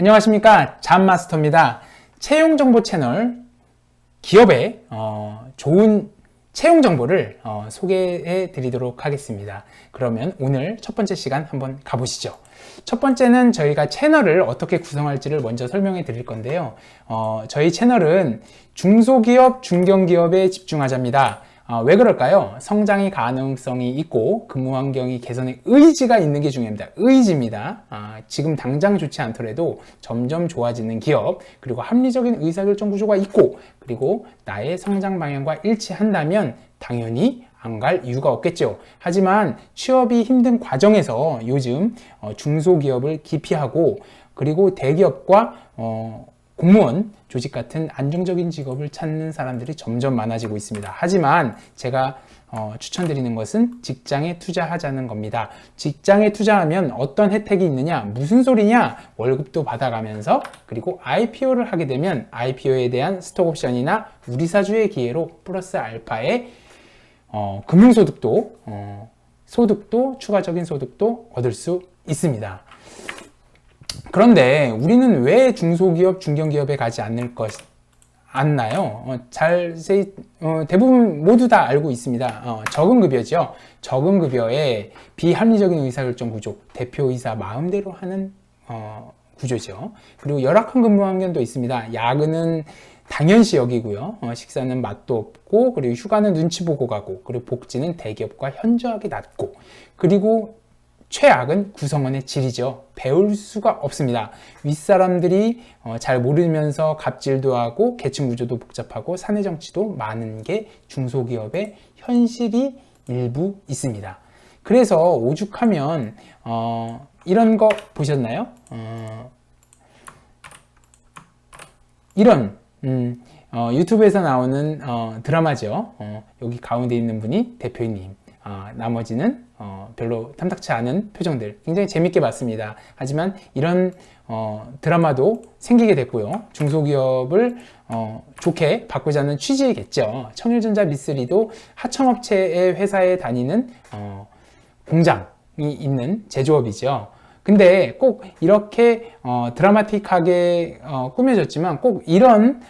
안녕하십니까, 잡마스터입니다. 채용정보 채널 기업의 좋은 채용 정보를 소개해 드리도록 하겠습니다. 그러면 오늘 첫 번째 시간 한번 가보시죠. 첫 번째는 저희가 채널을 어떻게 구성할지를 먼저 설명해 드릴 건데요. 저희 채널은 중소기업, 중견기업에 집중하자입니다. 왜 그럴까요? 성장의 가능성이 있고 근무 환경이 개선의 의지가 있는 게 중요합니다. 의지입니다. 지금 당장 좋지 않더라도 점점 좋아지는 기업, 그리고 합리적인 의사결정 구조가 있고, 그리고 나의 성장 방향과 일치한다면 당연히 안 갈 이유가 없겠죠. 하지만 취업이 힘든 과정에서 요즘 중소기업을 기피하고, 그리고 대기업과 공무원 조직 같은 안정적인 직업을 찾는 사람들이 점점 많아지고 있습니다. 하지만 제가 추천드리는 것은 직장에 투자하자는 겁니다. 직장에 투자하면 어떤 혜택이 있느냐, 무슨 소리냐, 월급도 받아가면서, 그리고 IPO를 하게 되면 IPO에 대한 스톡옵션이나 우리사주의 기회로 플러스 알파의 금융소득도, 추가적인 소득도 얻을 수 있습니다. 그런데 우리는 왜 중소기업, 중견기업에 가지 않나요? 대부분 모두 다 알고 있습니다. 적응급여죠. 적응급여에 비합리적인 의사결정 구조, 대표이사 마음대로 하는 구조죠. 그리고 열악한 근무 환경도 있습니다. 야근은 당연시 여기고요. 식사는 맛도 없고, 그리고 휴가는 눈치 보고 가고, 그리고 복지는 대기업과 현저하게 낮고, 그리고 최악은 구성원의 질이죠. 배울 수가 없습니다. 윗사람들이 잘 모르면서 갑질도 하고, 계층 구조도 복잡하고, 사내 정치도 많은 게 중소기업의 현실이 일부 있습니다. 그래서 오죽하면 이런 거 보셨나요? 이런 유튜브에서 나오는 드라마죠. 여기 가운데 있는 분이 대표님, 나머지는 별로 탐탁치 않은 표정들, 굉장히 재밌게 봤습니다. 하지만 이런 드라마도 생기게 됐고요. 중소기업을 좋게 바꾸자는 취지겠죠. 청일전자 미쓰리도 하청업체의 회사에 다니는 공장이 있는 제조업이죠. 근데 꼭 이렇게 드라마틱하게 꾸며졌지만 꼭 이런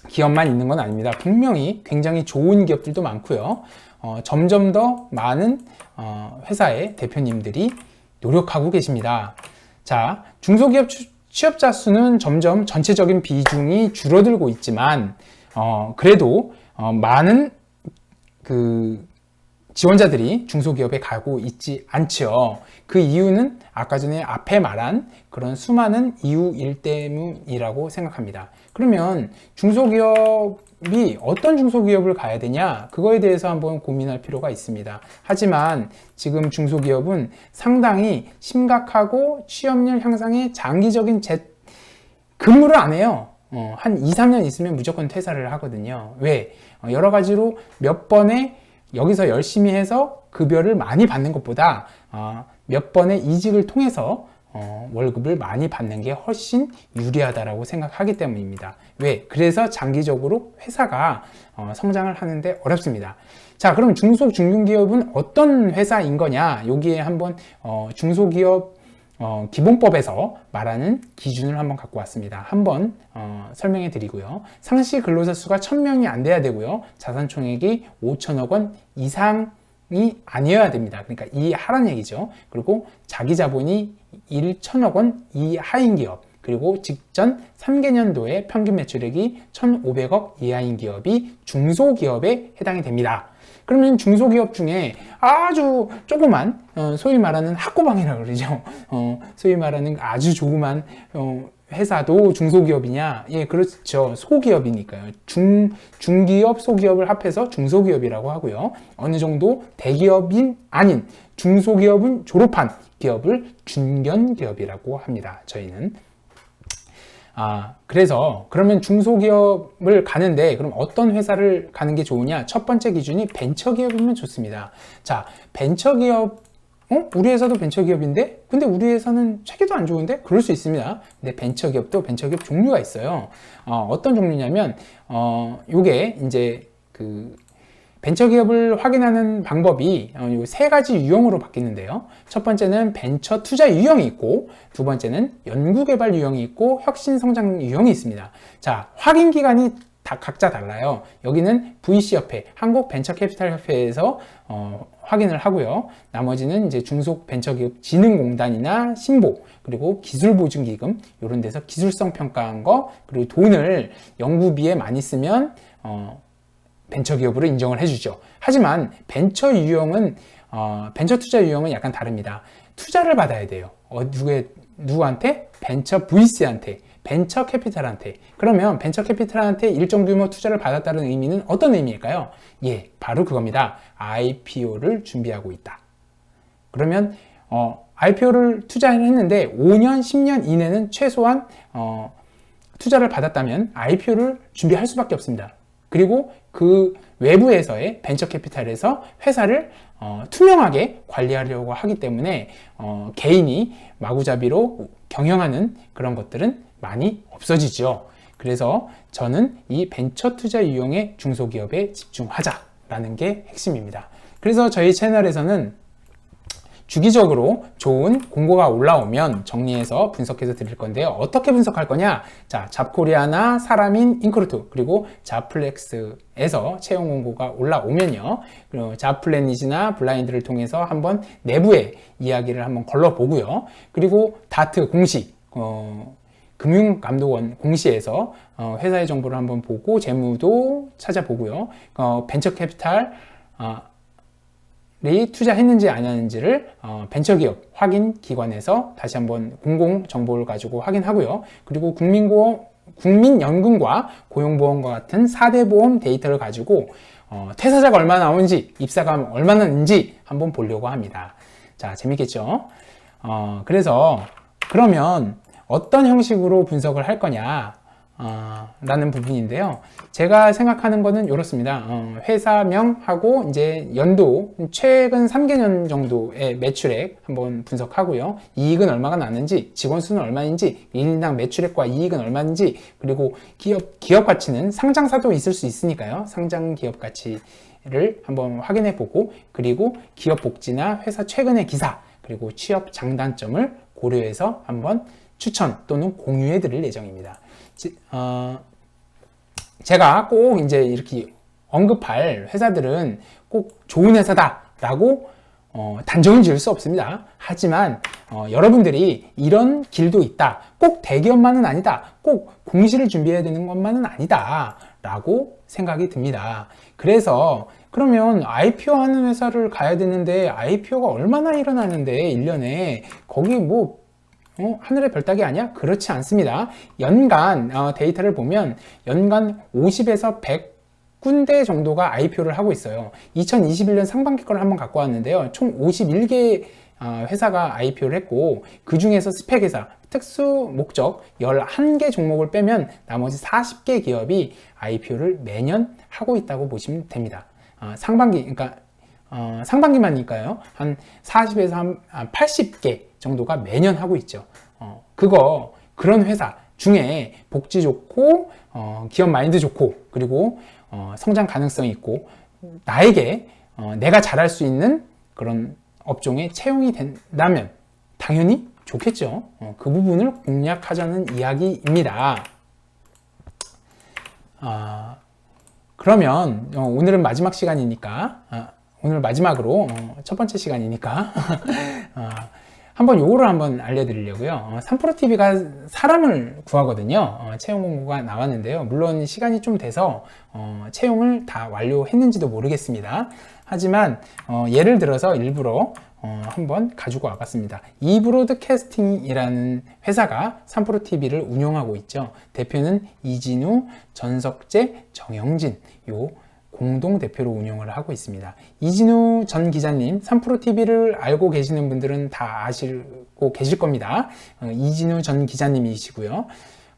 기업만 있는 건 아닙니다. 분명히 굉장히 좋은 기업들도 많고요. 점점 더 많은 회사의 대표님들이 노력하고 계십니다. 자, 중소기업 취업자 수는 점점 전체적인 비중이 줄어들고 있지만 그래도 많은 지원자들이 중소기업에 가고 있지 않죠. 그 이유는 아까 전에 앞에 말한 그런 수많은 이유일 때문이라고 생각합니다. 그러면 중소기업이 어떤 중소기업을 가야 되냐? 그거에 대해서 한번 고민할 필요가 있습니다. 하지만 지금 중소기업은 상당히 심각하고 취업률 향상에 장기적인 근무를 안 해요. 한 2, 3년 있으면 무조건 퇴사를 하거든요. 왜? 여러 가지로 몇 번의 여기서 열심히 해서 급여를 많이 받는 것보다 몇 번의 이직을 통해서 월급을 많이 받는 게 훨씬 유리하다고 생각하기 때문입니다. 왜? 그래서 장기적으로 회사가 성장을 하는데 어렵습니다. 자, 그럼 중소, 중견기업은 어떤 회사인 거냐? 여기에 한번 중소기업 기본법에서 말하는 기준을 한번 갖고 왔습니다. 한번 설명해 드리고요. 상시 근로자 수가 1000명이 안 돼야 되고요. 자산 총액이 5천억 원 이상이 아니어야 됩니다. 그러니까 이하란 얘기죠. 그리고 자기 자본이 1천억 원 이하인 기업, 그리고 직전 3개년도에 평균 매출액이 1,500억 이하인 기업이 중소기업에 해당이 됩니다. 그러면 중소기업 중에 아주 조그만 소위 말하는 학고방이라고 그러죠. 소위 말하는 아주 조그만 회사도 중소기업이냐? 예, 그렇죠. 소기업이니까요. 중기업, 소기업을 합해서 중소기업이라고 하고요. 어느 정도 대기업인 아닌 중소기업은 졸업한 기업을 중견기업이라고 합니다. 저희는. 그래서 그러면 중소기업을 가는데 그럼 어떤 회사를 가는 게 좋으냐? 첫 번째 기준이 벤처기업이면 좋습니다. 자, 벤처기업, 우리 회사도 벤처기업인데? 근데 우리 회사는 체계도 안 좋은데? 그럴 수 있습니다. 근데 벤처기업도 벤처기업 종류가 있어요. 어떤 종류냐면, 요게 이제 벤처기업을 확인하는 방법이 요 세 가지 유형으로 바뀌는데요. 첫 번째는 벤처 투자 유형이 있고, 두 번째는 연구개발 유형이 있고, 혁신성장 유형이 있습니다. 자, 확인 기간이 다 각자 달라요. 여기는 VC협회, 한국벤처캐피탈협회에서 확인을 하고요. 나머지는 이제 중소벤처기업진흥공단이나 신보, 그리고 기술보증기금, 이런 데서 기술성 평가한 거, 그리고 돈을 연구비에 많이 쓰면 벤처기업으로 인정을 해주죠. 하지만 벤처 유형은 벤처 투자 유형은 약간 다릅니다. 투자를 받아야 돼요. 누구한테? 벤처 VC한테, 벤처 캐피탈한테. 그러면 벤처 캐피탈한테 일정 규모 투자를 받았다는 의미는 어떤 의미일까요? 예, 바로 그겁니다. IPO를 준비하고 있다. 그러면 IPO를 투자를 했는데 5년, 10년 이내는 최소한 투자를 받았다면 IPO를 준비할 수밖에 없습니다. 그리고 그 외부에서의 벤처 캐피탈에서 회사를 투명하게 관리하려고 하기 때문에 개인이 마구잡이로 경영하는 그런 것들은 많이 없어지죠. 그래서 저는 이 벤처 투자 유형의 중소기업에 집중하자라는 게 핵심입니다. 그래서 저희 채널에서는 주기적으로 좋은 공고가 올라오면 정리해서 분석해서 드릴 건데요. 어떻게 분석할 거냐? 자, 잡코리아나 사람인 인크루트, 그리고 잡플렉스에서 채용 공고가 올라오면요. 그리고 잡플래닛이나 블라인드를 통해서 한번 내부의 이야기를 한번 걸러보고요. 그리고 다트 공시, 금융감독원 공시에서 회사의 정보를 한번 보고 재무도 찾아보고요. 벤처캐피탈 투자했는지 안 했는지를 벤처기업 확인 기관에서 다시 한번 공공 정보를 가지고 확인하고요. 그리고 국민연금과 고용보험과 같은 4대 보험 데이터를 가지고 퇴사자가 얼마나 나오는지, 입사가 얼마나 있는지 한번 보려고 합니다. 자, 재밌겠죠? 그러면 어떤 형식으로 분석을 할 거냐 라는 부분인데요. 제가 생각하는 거는 이렇습니다. 회사명하고 이제 연도, 최근 3개년 정도의 매출액 한번 분석하고요. 이익은 얼마가 나는지, 직원 수는 얼마인지, 1인당 매출액과 이익은 얼마인지, 그리고 기업 가치는 상장사도 있을 수 있으니까요. 상장 기업 가치를 한번 확인해 보고, 그리고 기업 복지나 회사 최근의 기사, 그리고 취업 장단점을 고려해서 한번 추천 또는 공유해 드릴 예정입니다. 제가 꼭 이제 이렇게 언급할 회사들은 꼭 좋은 회사다 라고 단정을 지을 수 없습니다. 하지만 여러분들이 이런 길도 있다, 꼭 대기업만은 아니다, 꼭 공시를 준비해야 되는 것만은 아니다 라고 생각이 듭니다. 그래서 그러면 IPO 하는 회사를 가야 되는데 IPO가 얼마나 일어나는데 1년에 거기 뭐 하늘의 별따기 아니야? 그렇지 않습니다. 연간 데이터를 보면 연간 50에서 100군데 정도가 IPO를 하고 있어요. 2021년 상반기 거를 한번 갖고 왔는데요. 총 51개 회사가 IPO를 했고, 그 중에서 스펙 회사, 특수 목적 11개 종목을 빼면 나머지 40개 기업이 IPO를 매년 하고 있다고 보시면 됩니다. 그러니까 상반기만이니까요. 한 40에서 한 80개 정도가 매년 하고 있죠. 그런 회사 중에 복지 좋고, 기업 마인드 좋고, 그리고 성장 가능성이 있고, 나에게 내가 잘할 수 있는 그런 업종에 채용이 된다면 당연히 좋겠죠. 그 부분을 공략하자는 이야기입니다. 그러면 오늘은 마지막 시간이니까, 오늘 마지막으로 첫 번째 시간이니까 한번 요거를 한번 알려드리려고요. 3프로TV가 사람을 구하거든요. 채용 공고가 나왔는데요. 물론 시간이 좀 돼서 채용을 다 완료했는지도 모르겠습니다. 하지만 예를 들어서 일부러 한번 가지고 와봤습니다. 이브로드캐스팅이라는 회사가 3프로TV를 운영하고 있죠. 대표는 이진우, 전석재, 정영진 요 공동 대표로 운영을 하고 있습니다. 이진우 전 기자님, 3프로TV를 알고 계시는 분들은 다 아시고 계실 겁니다. 이진우 전 기자님이시고요.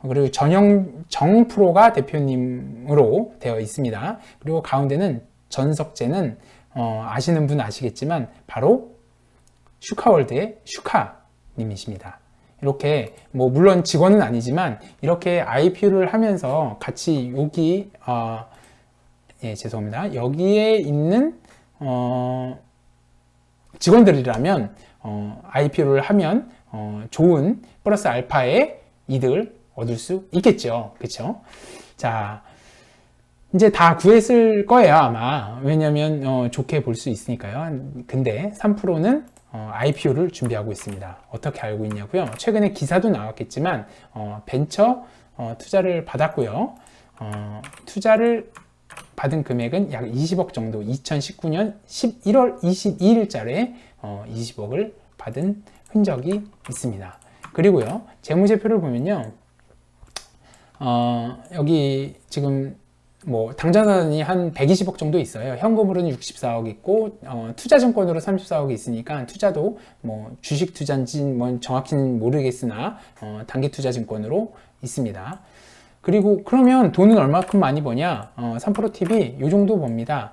그리고 정 프로가 대표님으로 되어 있습니다. 그리고 가운데는 전석재는 아시는 분 아시겠지만 바로 슈카월드의 슈카님이십니다. 이렇게 뭐 물론 직원은 아니지만 이렇게 IPO를 하면서 같이 여기 예, 죄송합니다. 여기에 있는 직원들이라면 IPO를 하면 좋은 플러스 알파의 이득을 얻을 수 있겠죠. 그렇죠? 자, 이제 다 구했을 거예요, 아마. 왜냐면 좋게 볼 수 있으니까요. 근데 3%는 IPO를 준비하고 있습니다. 어떻게 알고 있냐고요? 최근에 기사도 나왔겠지만 벤처 투자를 받았고요. 투자를 받은 금액은 약 20억 정도, 2019년 11월 22일자에 20억을 받은 흔적이 있습니다. 그리고요, 재무제표를 보면요, 여기 지금 뭐 당좌자산이 한 120억 정도 있어요. 현금으로는 64억 있고 투자증권으로 34억이 있으니까 투자도 뭐 주식 투자인지 뭐 정확히는 모르겠으나 단기투자증권으로 있습니다. 그리고 그러면 돈은 얼마큼 많이 버냐? 3프로TV 요 정도 봅니다.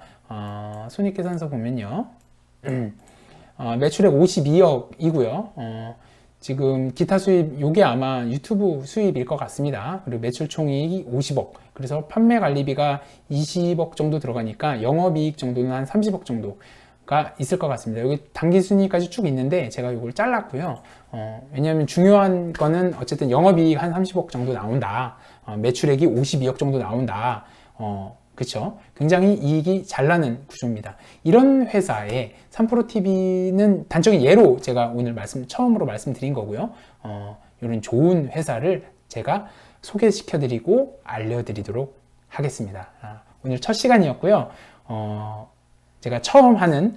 손익계산서 보면요, 매출액 52억이고요. 지금 기타 수입, 요게 아마 유튜브 수입일 것 같습니다. 그리고 매출 총이익이 50억. 그래서 판매 관리비가 20억 정도 들어가니까 영업이익 정도는 한 30억 정도가 있을 것 같습니다. 여기 단기 순위까지 쭉 있는데 제가 이걸 잘랐고요. 왜냐하면 중요한 거는 어쨌든 영업이익 한 30억 정도 나온다. 매출액이 52억 정도 나온다. 그쵸? 굉장히 이익이 잘 나는 구조입니다. 이런 회사에 3프로TV는 단적인 예로 제가 오늘 처음으로 말씀드린 거고요. 이런 좋은 회사를 제가 소개시켜 드리고 알려드리도록 하겠습니다. 오늘 첫 시간이었고요. 제가 처음 하는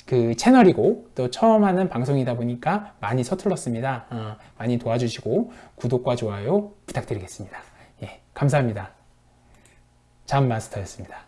그 채널이고 또 처음 하는 방송이다 보니까 많이 서툴렀습니다. 많이 도와주시고 구독과 좋아요 부탁드리겠습니다. 예, 감사합니다. 잠마스터였습니다.